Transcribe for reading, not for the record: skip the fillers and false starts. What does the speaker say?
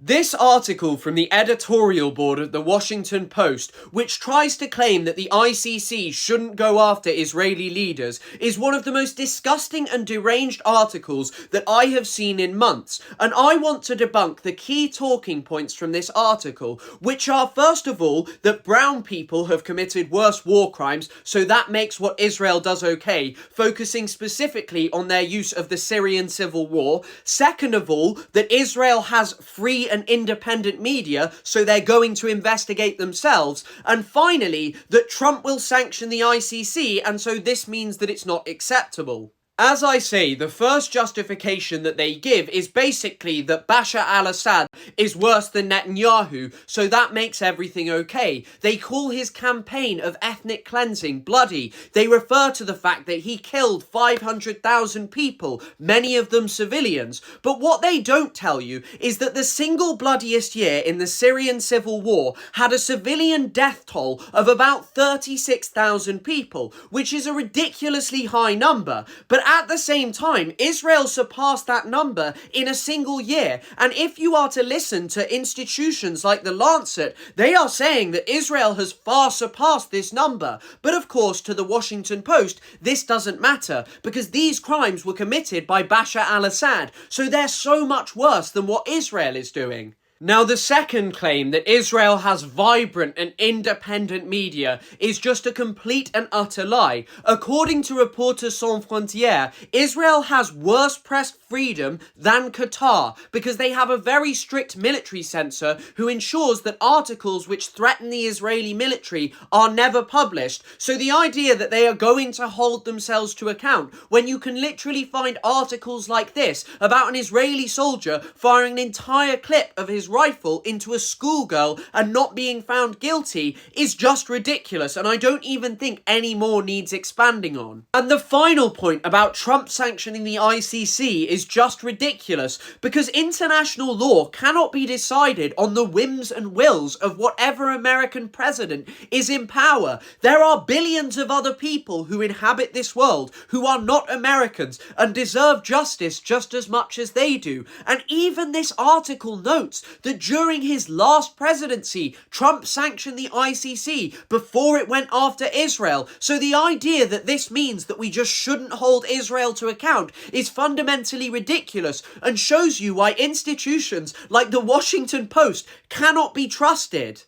This article from the editorial board of the Washington Post, which tries to claim that the ICC shouldn't go after Israeli leaders, is one of the most disgusting and deranged articles that I have seen in months, and I want to debunk the key talking points from this article, which are, first of all, that brown people have committed worse war crimes, so that makes what Israel does okay, focusing specifically on their use of the Syrian civil war. Second of all, that Israel has free and independent media, so they're going to investigate themselves. And finally, that Trump will sanction the ICC, and so this means that it's not acceptable. As I say, the first justification that they give is basically that Bashar al-Assad is worse than Netanyahu, so that makes everything okay. They call his campaign of ethnic cleansing bloody. They refer to the fact that he killed 500,000 people, many of them civilians. But what they don't tell you is that the single bloodiest year in the Syrian civil war had a civilian death toll of about 36,000 people, which is a ridiculously high number. But at the same time, Israel surpassed that number in a single year. And if you are to listen to institutions like the Lancet, they are saying that Israel has far surpassed this number. But of course, to the Washington Post, this doesn't matter, because these crimes were committed by Bashar al-Assad, so they're so much worse than what Israel is doing. Now, the second claim that Israel has vibrant and independent media is just a complete and utter lie. According to Reporters Sans Frontières, Israel has worse press freedom than Qatar because they have a very strict military censor who ensures that articles which threaten the Israeli military are never published. So the idea that they are going to hold themselves to account when you can literally find articles like this about an Israeli soldier firing an entire clip of his rifle into a schoolgirl and not being found guilty is just ridiculous, and I don't even think any more needs expanding on. And the final point about Trump sanctioning the ICC is just ridiculous, because international law cannot be decided on the whims and wills of whatever American president is in power. There are billions of other people who inhabit this world who are not Americans and deserve justice just as much as they do. And even this article notes that during his last presidency, Trump sanctioned the ICC before it went after Israel. So the idea that this means that we just shouldn't hold Israel to account is fundamentally ridiculous and shows you why institutions like the Washington Post cannot be trusted.